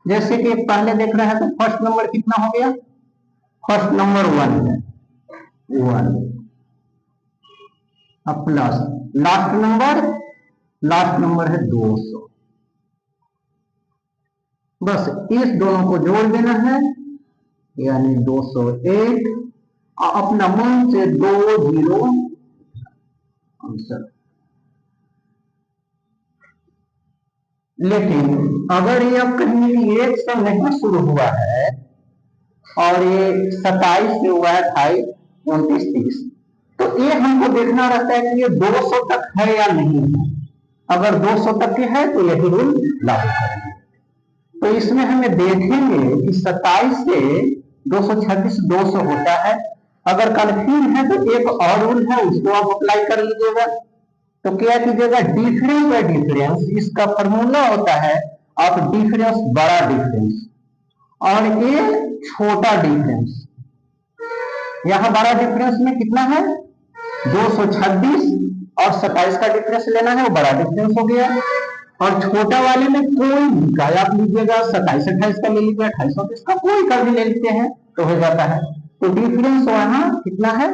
जैसे कि पहले देख रहे हैं तो फर्स्ट नंबर कितना हो गया, फर्स्ट नंबर 1 है, 1 अब प्लस लास्ट नंबर है 200। बस इस दोनों को जोड़ देना है, यानी 201 और अपना मन से 2 0 आंसर। लेकिन अगर ये अब कहीं 1 से नहीं शुरू हुआ है और ये 27 से हुआ है, 28, 29, 30, तो ये हमको देखना रहता है कि ये 200 तक है या नहीं है। अगर 200 तक के है तो यही रूल लागू करेंगे। तो इसमें हमें देखेंगे कि 27 से 236 200 होता है। अगर कन्फ्यूज है तो एक और रूल है, उसको आप अप्लाई कर लीजिएगा। तो क्या कीजिएगा, डिफरेंस बाय डिफरेंस, इसका फॉर्मूला होता है आप डिफरेंस बड़ा डिफरेंस और ये छोटा डिफरेंस। यहां बड़ा डिफरेंस में कितना है, 226 और 27 का डिफरेंस लेना है, वो बड़ा डिफरेंस हो गया। और छोटा वाले में कोई भी आप लीजिएगा, 27 28 का ले लीजिए, 28 29 का कोई का भी ले लेते हैं तो हो जाता है। तो डिफरेंस वहां कितना है,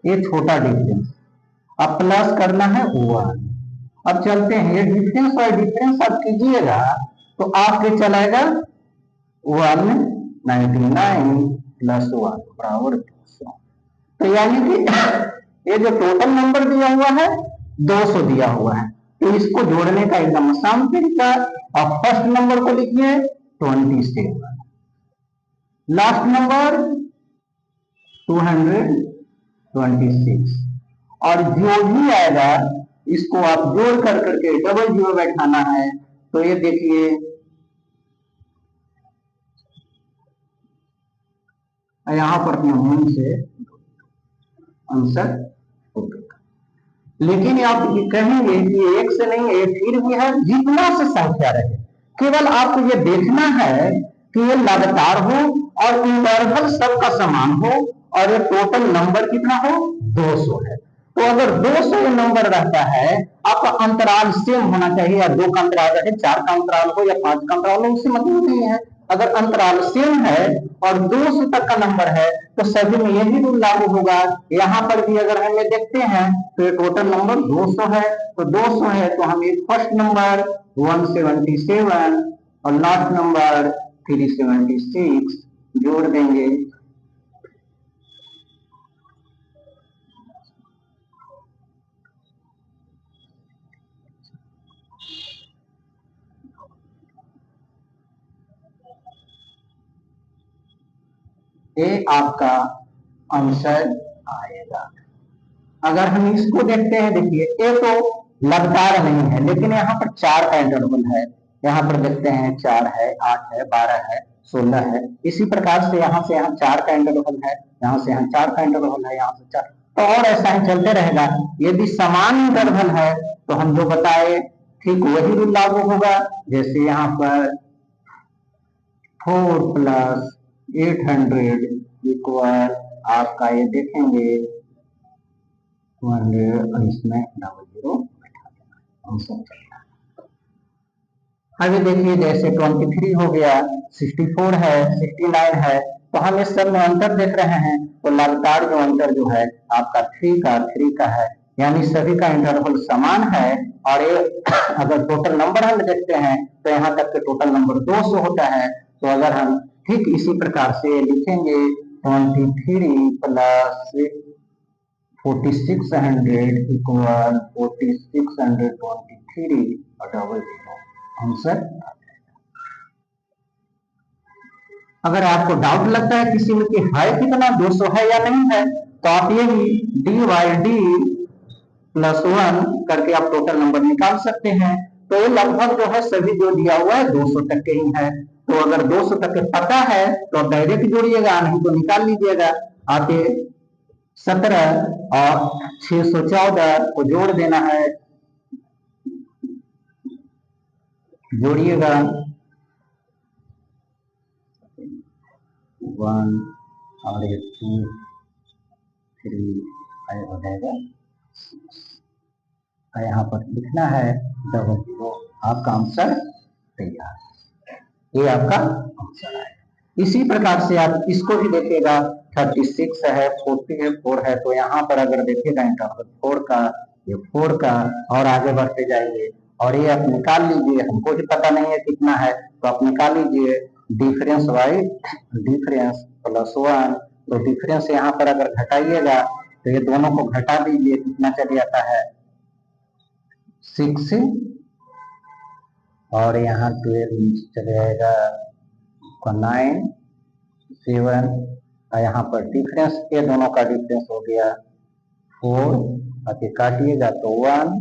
ये छोटा डिफरेंस। अब प्लस करना है 1। अब चलते हैं, ये डिफरेंस और डिफरेंस आप कीजिएगा तो आपके चलाएगा 199 प्लस 1 बराबर 200। तो यानी कि ये जो टोटल नंबर दिया हुआ है 200 दिया हुआ है, तो इसको जोड़ने का एकदम आसान तरीका। अब फर्स्ट नंबर को लिखिए 27, लास्ट नंबर 226, और जो भी आएगा इसको आप जोड़ कर करके डबल जीरो बैठाना है। तो ये देखिए यहां पर मन से आंसर होगा। लेकिन आप कहेंगे कि एक से नहीं है, फिर भी है, जितना से संख्या रहे, केवल आपको ये देखना है कि ये लगातार हो और इंटरवल सबका समान हो और ये टोटल नंबर कितना हो, 200 है। तो अगर 200 नंबर रहता है, आपका अंतराल सेम होना चाहिए, या 2 का अंतराल रहे, 4 का अंतराल हो या 5 का अंतराल हो, उससे मतलब नहीं है। अगर अंतराल सेम है और 200 तक का नंबर है तो सभी में यही रूल लागू होगा। यहाँ पर भी अगर हमें देखते हैं तो ये टोटल नंबर 200 है, तो 200 है तो हम फर्स्ट नंबर 177 और लास्ट नंबर 376 जोड़ देंगे। ये आपका आंसर आएगा। अगर हम इसको देखते हैं, देखिए ये तो लगातार नहीं है, लेकिन यहाँ पर 4 का इंटरवल है। यहाँ पर देखते हैं 4 है, 8 है, 12 है, 16 है। इसी प्रकार से यहाँ 4 का इंटरवल है, यहाँ से यहाँ 4 का इंटरवल है, यहाँ से 4, तो और ऐसा ही चलते रहेगा। यदि समान इंटरवल है तो हम जो बताए ठीक वही रूल लागू होगा। जैसे यहाँ पर 4 + 800 इक्वल आपका ये देखेंगे 200, इसमें डबल जीरो बैठा देना, आंसर चलता है। अभी देखिए जैसे 23 हो गया, 64 है, 69 है, तो हम इस सब में अंतर देख रहे हैं। तो लगातार जो अंतर जो है आपका 3 का है, यानी सभी का इंटरवल समान है। और ये अगर टोटल नंबर हम देखते हैं तो यहाँ तक के टोटल नंबर 200 होता है। तो अगर हम ठीक इसी प्रकार से लिखेंगे 23 + 4600 इक्वल 4623 और डबल जीरो, आंसर। अगर आपको डाउट लगता है किसी में कि है कितना 200 है या नहीं है, तो आप ये d/d +1 करके आप टोटल नंबर निकाल सकते हैं। तो ये लगभग जो है सभी जो दिया हुआ है 200 तक के ही है। तो अगर 200 तक के पता है तो आप डायरेक्ट जोड़िएगा, नहीं तो निकाल लीजिएगा। आते 17 और 614 को जोड़ देना है, जोड़िएगा 1 और 2 3 हो जाएगा। यहाँ पर लिखना है डबल जीरो, आपका आंसर तैयार। ये आपका आंसर आएगा। इसी प्रकार से आप इसको भी देखिएगा, 36 है, 40 है, 4 है, तो यहाँ पर अगर देखिएगा इंटरवल 4 का, ये 4 का, और आगे बढ़ते जाइए और ये आप निकाल लीजिए, हमको भी पता नहीं है कितना है, तो आप निकाल लीजिए डिफरेंस बाई डिफरेंस प्लस 1, तो डिफरेंस यहाँ पर अगर घटाइएगा तो ये दोनों को घटा दीजिए, कितना चल जाता है 6, और यहाँ 12 चले जाएगा 9, 7, और यहाँ पर डिफरेंस, ये दोनों का डिफरेंस हो गया 4, बाकी काटिएगा तो 1,